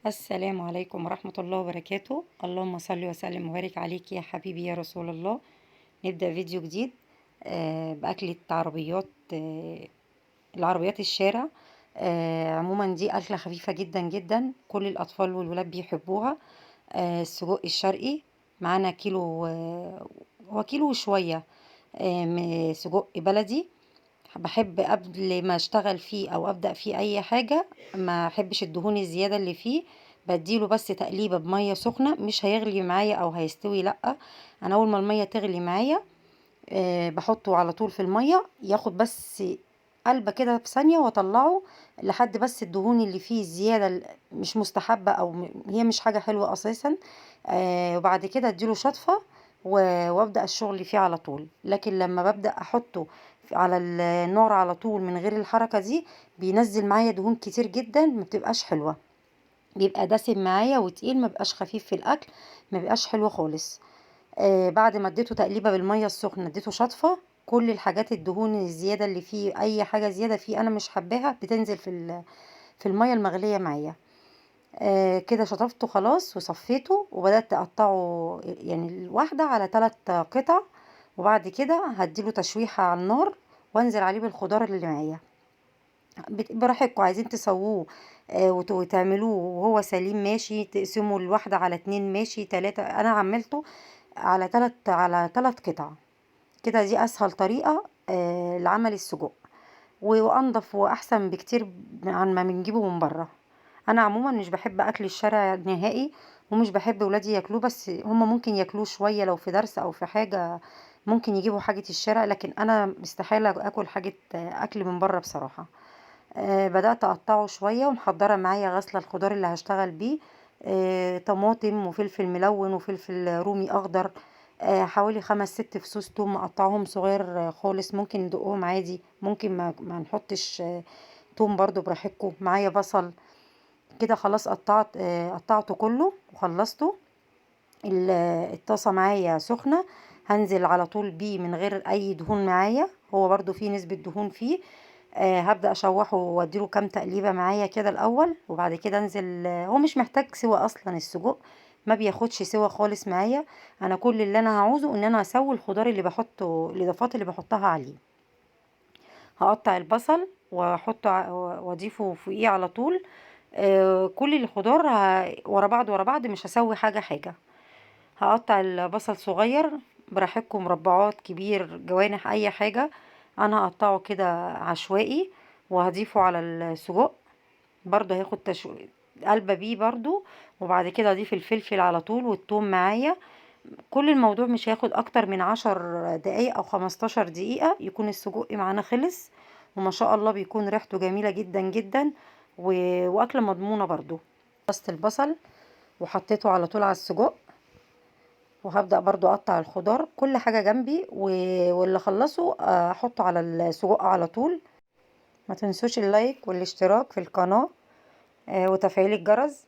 السلام عليكم ورحمة الله وبركاته. اللهم صل وسلم وبارك عليك يا حبيبي يا رسول الله. نبدأ فيديو جديد بأكلة عربيات، العربيات الشارع. عموما دي أكلة خفيفة جدا جدا، كل الأطفال والولاد بيحبوها. السجق الشرقي معانا كيلو، هو كيلو وشوية. سجق بلدي. بحب قبل ما اشتغل فيه او ابدا فيه اي حاجه، ما احبش الدهون الزياده اللي فيه. بديله بس تقليبه بميه سخنه، مش هيغلي معايا او هيستوي، لا. انا اول ما الميه تغلي معايا بحطه على طول في الميه، ياخد بس قلبه كده في ثانيه واطلعه، لحد بس الدهون اللي فيه الزياده مش مستحبه، او هي مش حاجه حلوه اساسا. وبعد كده اديله شطفه وابدا الشغل فيه على طول. لكن لما ببدا احطه على النار على طول من غير الحركه دي، بينزل معايا دهون كتير جدا، ما بتبقاش حلوه، بيبقى دسم معايا وتقيل، ما بقاش خفيف في الاكل، ما بقاش حلو خالص. بعد ما اديته تقليبه بالميه السخنه، اديته شطفه، كل الحاجات الدهون الزياده اللي فيه، اي حاجه زياده فيه انا مش حباها، بتنزل في الميه المغليه معايا. كده شطفته خلاص وصفيته، وبدات اقطعه يعني الواحده على 3 قطع. وبعد كده هديله تشويحه على النار، وانزل عليه بالخضار اللي معايا. براحتكم، عايزين تسووه وتعملوه وهو سليم ماشي، تقسموا الواحدة على 2 ماشي، 3. انا عملته على 3 قطع. كده دي اسهل طريقة لعمل السجق، وانضف واحسن بكتير عن ما بنجيبه من بره. انا عموما مش بحب اكل الشارع نهائي، ومش بحب ولادي ياكلوه، بس هما ممكن ياكلوه شوية لو في درس او في حاجة، ممكن يجيبوا حاجة الشارع، لكن انا استحالة اكل حاجة اكل من بره بصراحة. بدأت أقطعه شوية، ومحضرة معايا غسلة الخضار اللي هشتغل بيه. طماطم وفلفل ملون وفلفل رومي أخضر، حوالي 5 6 فصوص توم مقطعهم صغير خالص، ممكن ندقهم عادي، ممكن ما نحطش توم برضو، براحتكم. معايا بصل. كده خلاص قطعته كله وخلصته. الطاسة معايا سخنة، هنزل على طول بيه من غير اي دهون معايا، هو برضو فيه نسبة دهون فيه. هبدأ اشوحه واديله كام تقليبة معايا كده الاول، وبعد كده انزل. هو مش محتاج سوى اصلا السجق، ما بياخدش سوى خالص معايا. انا كل اللي انا هعوزه ان انا اسوي الخضار اللي بحطه، الاضافات اللي بحطها عليه. هقطع البصل واحطه واضيفه فوقيه على طول. كل الخضار ورا بعض ورا بعض، مش هسوي حاجة حاجة. هقطع البصل صغير، براحتكم، مربعات، كبير، جوانح، اي حاجة. انا هقطعه كده عشوائي، وهضيفه على السجق. برضو هياخد قلبة بيه برضو. وبعد كده اضيف الفلفل على طول والثوم معايا. كل الموضوع مش هياخد اكتر من 10 دقايق او 15 دقيقة، يكون السجق معانا خلص. وما شاء الله بيكون ريحته جميلة جدا جدا، واكلة مضمونة برضو. قصت البصل وحطيته على طول على السجق، وهبدأ برضو اقطع الخضار، كل حاجة جنبي، واللي خلصه احطه على السجق على طول. ما تنسوش اللايك والاشتراك في القناة وتفعيل الجرس.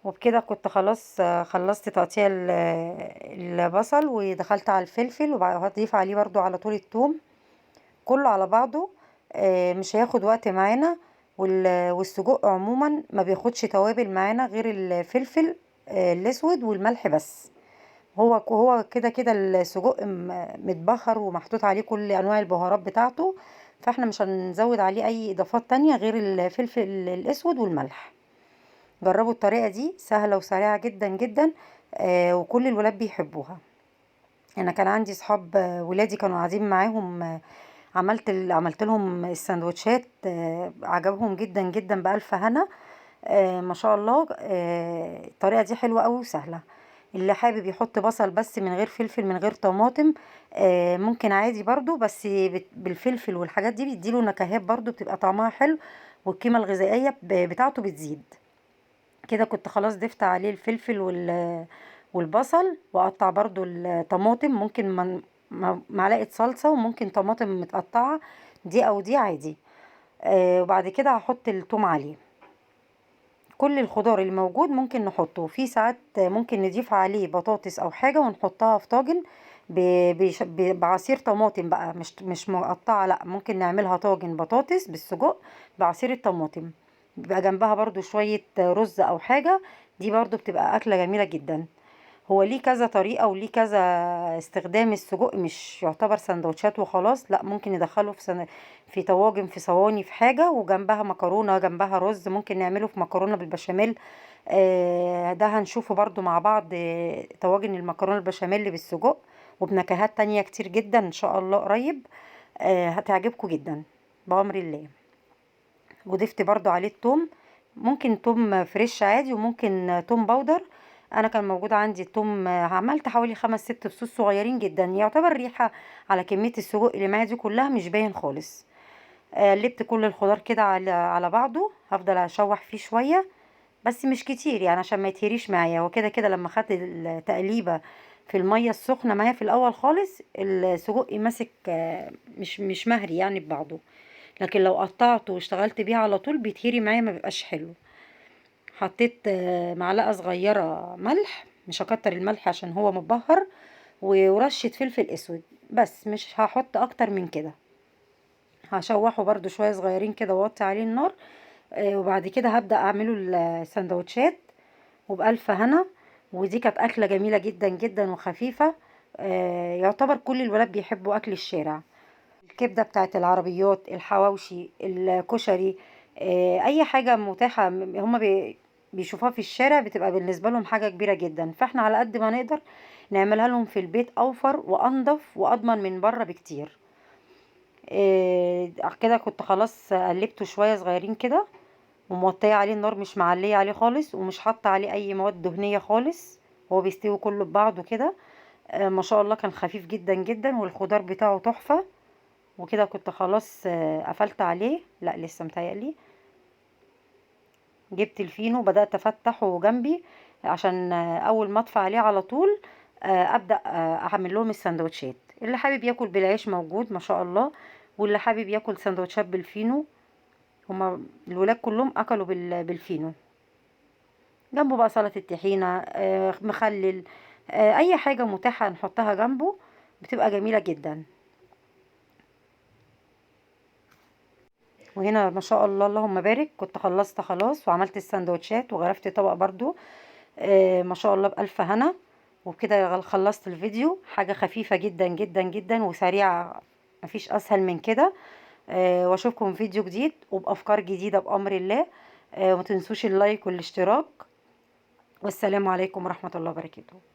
وبكده كنت خلاص خلصت تقطيع البصل، ودخلت على الفلفل، وهضيف عليه برضو على طول الثوم، كله على بعضه. مش هياخد وقت معانا. والسجق عموما ما بياخدش توابل معانا غير الفلفل الاسود والملح بس. هو كده كده السجق متبخر ومحطوط عليه كل انواع البهارات بتاعته، فاحنا مش هنزود عليه اي اضافات تانية غير الفلفل الاسود والملح. جربوا الطريقة دي، سهلة وسريعة جدا جدا. وكل الولاد بيحبوها. انا كان عندي صحاب ولادي كانوا قاعدين معاهم، عملت لهم السندوتشات، عجبهم جدا جدا، بألف هنا. ما شاء الله. الطريقة دي حلوة قوي وسهلة. اللي حابب يحط بصل بس من غير فلفل من غير طماطم، ممكن عادي برضو، بس بالفلفل والحاجات دي بيديله نكهات برضو، بتبقى طعمها حلو، والقيمة الغذائية بتاعته بتزيد. كده كنت خلاص ضفت عليه الفلفل والبصل، واقطع برضو الطماطم، ممكن معلقة صلصة، وممكن طماطم متقطعة، دي او دي عادي. وبعد كده هحط الثوم عليه. كل الخضار اللي موجود ممكن نحطه، في ساعات ممكن نضيف عليه بطاطس او حاجة ونحطها في طاجن بعصير طماطم بقى، مش مقطعة، لا، ممكن نعملها طاجن بطاطس بالسجق بعصير الطماطم. بيبقى جنبها برضو شوية رز او حاجة، دي برضو بتبقى اكلة جميلة جدا. هو ليه كذا طريقة وليه كذا استخدام. السجق مش يعتبر سندوتشات وخلاص، لا، ممكن ندخله في طواجن، في صواني، في حاجة، وجنبها مكرونة، جنبها رز، ممكن نعمله في مكرونة بالبشاميل. ده هنشوفه برضو مع بعض، طواجن المكرونة البشاميل بالسجق، وبنكهات تانية كتير جدا ان شاء الله قريب. هتعجبكم جدا بأمر الله. وضفت برضو عليه التوم، ممكن توم فريش عادي وممكن توم باودر. انا كان موجود عندي التوم، عملت حوالي 5 6 فصوص صغيرين جدا، يعتبر ريحة على كمية السجق اللي معايا دي كلها مش باين خالص. قلبت كل الخضار كده على بعضه، هفضل اشوح فيه شوية بس مش كتير يعني عشان ما يتهريش معايا. وكده كده لما خدت التقليبة في المية السخنة معايا في الاول خالص، السجق ماسك، مش مهري يعني ببعضه. لكن لو قطعته واشتغلت بيه على طول بيتهري معايا، ما بيبقاش حلو. حطيت معلقه صغيره ملح، مش هكتر الملح عشان هو متبهر، ورشه فلفل اسود، بس مش هحط اكتر من كده. هشوحه برضو شويه صغيرين كده واوطي عليه النار. وبعد كده هبدا اعمله السندوتشات، وبألف هنا. ودي كانت اكله جميله جدا جدا وخفيفه. يعتبر كل الولاد بيحبوا اكل الشارع. الكبدة بتاعت العربيات، الحواوشي، الكشري، اي حاجة متاحة هما بيشوفوها في الشارع بتبقى بالنسبة لهم حاجة كبيرة جدا. فاحنا على قد ما نقدر نعملها لهم في البيت، اوفر وانضف واضمن من بره بكتير. كده كنت خلاص قلبته شوية صغيرين كده، وموطية عليه النار، مش معلية عليه خالص، ومش حاطة عليه اي مواد دهنية خالص. هو بيستوي كله ببعضه كده. ما شاء الله كان خفيف جدا جدا، والخضار بتاعه تحفة. وكده كنت خلاص قفلت عليه، لا لسه متهيألي. جبت الفينو وبدأت افتحه جنبي عشان اول ما اطفي عليه على طول ابدأ اعمل لهم السندوتشات. اللي حابب ياكل بالعيش موجود ما شاء الله، واللي حابب ياكل سندوتشات بالفينو. هما الولاد كلهم اكلوا بالفينو. جنبه بقى سلطة الطحينة، مخلل، اي حاجة متاحة نحطها جنبه بتبقى جميلة جدا. وهنا ما شاء الله اللهم بارك، كنت خلصت خلاص وعملت السندوتشات وغرفت طبق برضو. ما شاء الله بألف هنا. وبكده خلصت الفيديو. حاجة خفيفة جدا جدا جدا وسريعة، مفيش أسهل من كده. واشوفكم في فيديو جديد وبأفكار جديدة بأمر الله. وما تنسوش اللايك والاشتراك. والسلام عليكم ورحمة الله وبركاته.